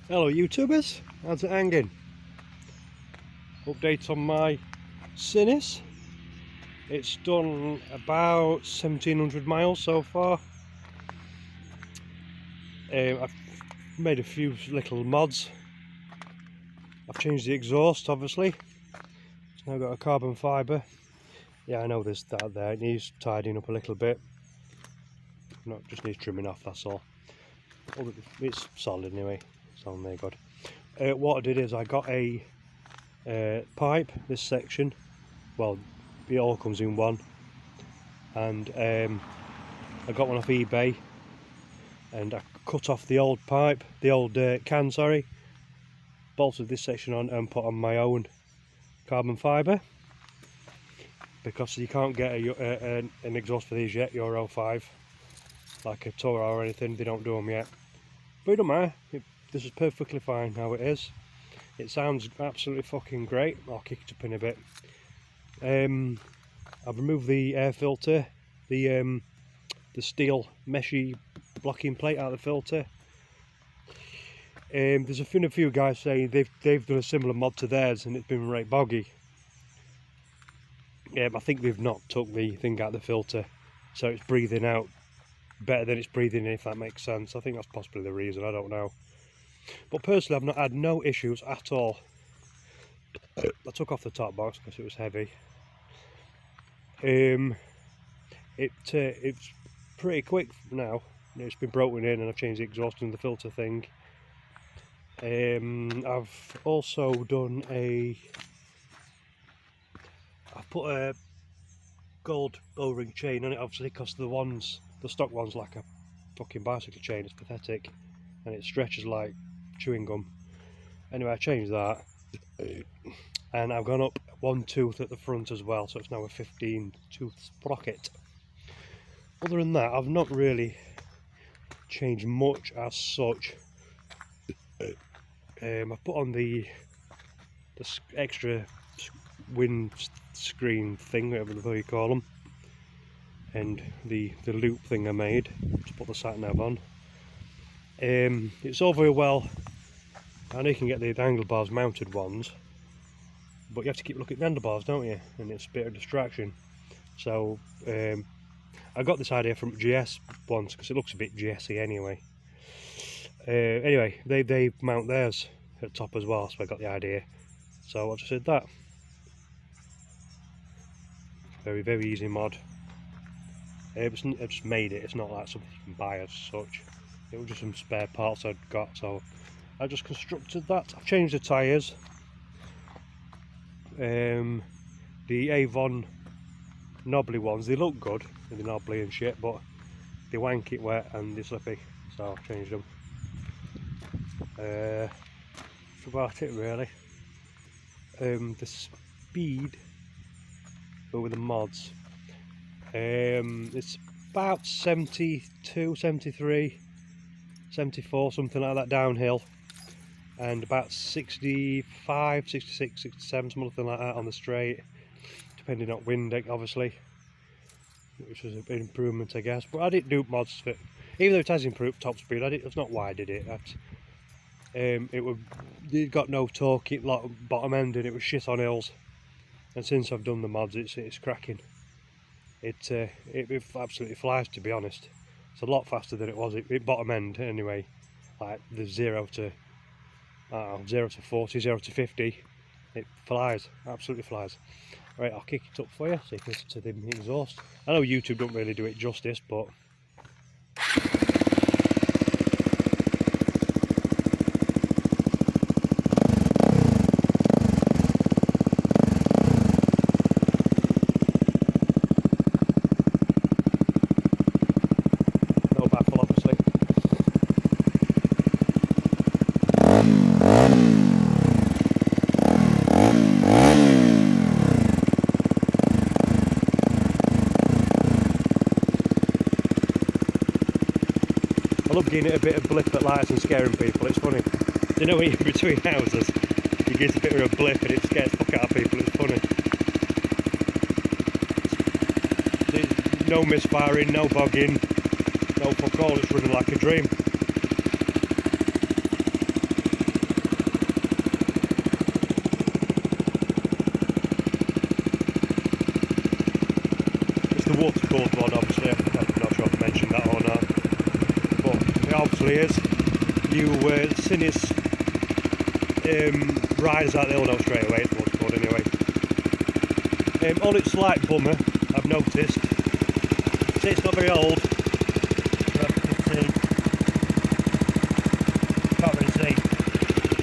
Hello YouTubers, how's it hanging? Update on my Sinnis. It's done about 1700 miles so far. I've made a few little mods. I've changed the exhaust obviously. It's now got a carbon fibre. Yeah, I know there's that there, it needs tidying up a little bit. Just needs trimming off, that's all. It's solid anyway, it's all there good. What I did is I got a pipe, this section, well it all comes in one, and I got one off eBay and I cut off the old pipe, the old can, sorry, bolted this section on and put on my own carbon fibre, because you can't get an exhaust for these yet, Euro 5, like a Toro or anything, they don't do them yet. But it don't matter, this is perfectly fine how it is. It sounds absolutely fucking great. I'll kick it up in a bit. I've removed the air filter, the steel meshy blocking plate out of the filter. There's been a few guys saying they've done a similar mod to theirs and it's been right boggy. I think they've not took the thing out of the filter, so it's breathing out better than it's breathing in, if that makes sense. I think that's possibly the reason, I don't know. But personally, I've not had no issues at all. I took off the top box because it was heavy. It's pretty quick now. It's been broken in and I've changed the exhaust and the filter thing. I've also done I've put a gold O-ring chain on it, obviously, because the stock one's like a fucking bicycle chain. It's pathetic and it stretches like chewing gum. Anyway, I changed that and I've gone up one tooth at the front as well, so it's now a 15 tooth sprocket. Other than that, I've not really changed much as such. I've put on the extra wind screen thing, whatever you call them, and the loop thing I made to put the sat-nav on. It's all very well, I know you can get the handlebars mounted ones, but you have to keep looking at the handlebars, don't you? And it's a bit of distraction. So I got this idea from GS once because it looks a bit GS-y anyway. Anyway, they mount theirs at the top as well, so I got the idea. So I just did that. Very easy mod. I just made it. It's not like something you can buy as such. It was just some spare parts I'd got, so I just constructed that. I've changed the tyres. The Avon knobbly ones, they look good, they're knobbly and shit, but they wank it wet and they're slippy, so I've changed them. That's about it really. The speed over the mods, it's about 72, 73, 74, something like that downhill, and about 65, 66, 67, something like that on the straight, depending on wind obviously, which was an improvement I guess. But I didn't do mods for it, even though it has improved top speed. That's not why I did it. It got no torque, it like bottom end, and it was shit on hills. And since I've done the mods, it's cracking. It absolutely flies, to be honest. It's a lot faster than it was. It bottom end anyway, like the 0 to 40, 0 to 50. It flies, absolutely flies. Right, I'll kick it up for you so you can listen to the exhaust. I know YouTube don't really do it justice, but no baffle obviously. I love giving it a bit of blip at lights and scaring people, it's funny. You know when you're between houses, you get a bit of a blip and it scares the fuck out of people, it's funny. No misfiring, no bogging, no fuck all, it's running like a dream. water cooled one, obviously. I'm not sure if I mentioned that or not, but it obviously is. You Sinnis riders out, they'll know straight away it's water cooled anyway. On its slight bummer, I've noticed. See, it's not very old. Can't really see.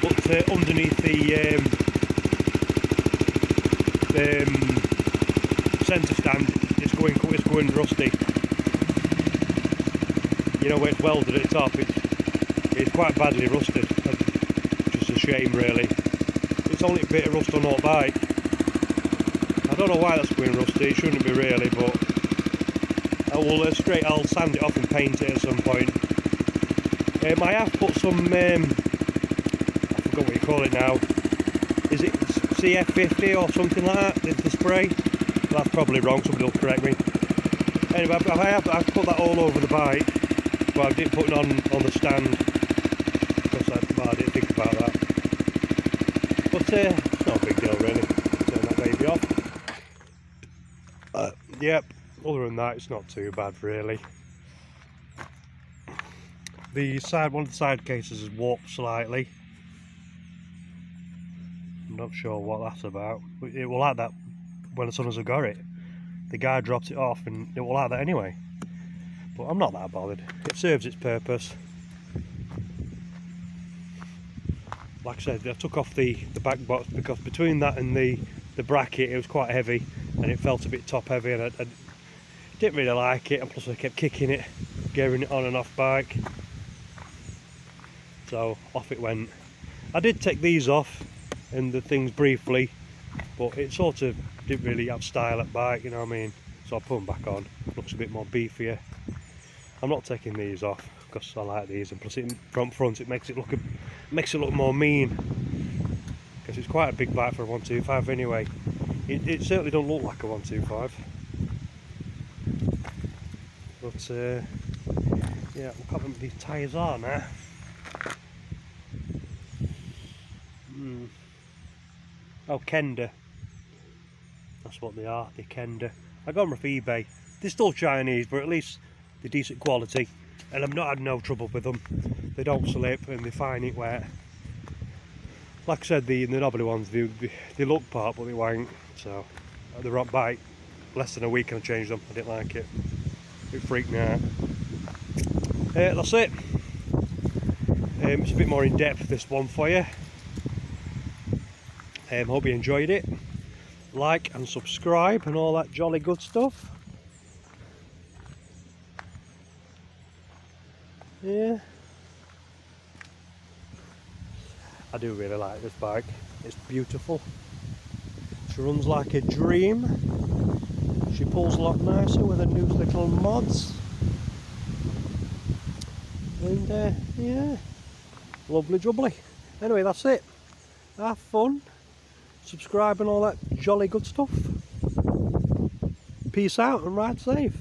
But underneath the centre stand, it's going rusty. You know, where it's welded at the top, it's quite badly rusted. Just a shame, really. It's only a bit of rust on that bike. I don't know why that's going rusty. It shouldn't be really, but I'll sand it off and paint it at some point. I have put some, I forgot what you call it now. Is it CF50 or something like that? The spray? Well, that's probably wrong. Somebody will correct me. Anyway, I've put that all over the bike, but I didn't put it on the stand because I didn't think about that. But it's not a big deal really. Turn that baby off. Yep. Other than that, it's not too bad really. One of the side cases is warped slightly. I'm not sure what that's about. It will like that when as soon as I got it. The guy dropped it off and it will like that anyway. But I'm not that bothered. It serves its purpose. Like I said, I took off the back box because between that and the bracket it was quite heavy and it felt a bit top heavy, and I didn't really like it, and plus I kept kicking it, gearing it on and off bike. So off it went. I did take these off and the things briefly, but it sort of didn't really have style at bike, you know what I mean? So I put them back on. Looks a bit more beefier. I'm not taking these off because I like these, and plus it front it makes it look more mean. Because it's quite a big bike for a 125 anyway. It certainly don't look like a 125. But yeah, I can't remember what these tyres are now. Oh, Kenda. That's what they are, they're Kenda. I got them off eBay. They're still Chinese, but at least they're decent quality. And I've not had no trouble with them. They don't slip and they fine it wet. Like I said, the knobbly ones, they look part, but they won't. So, the rock bike, less than a week and I changed them. I didn't like it. It freaked me out. That's it. It's a bit more in depth, this one for you. Hope you enjoyed it. Like and subscribe and all that jolly good stuff. Yeah, I do really like this bike. It's beautiful. She runs like a dream. She pulls a lot nicer with her new little mods. And yeah, lovely jubbly. Anyway, that's it. Have fun. Subscribe and all that jolly good stuff. Peace out and ride safe.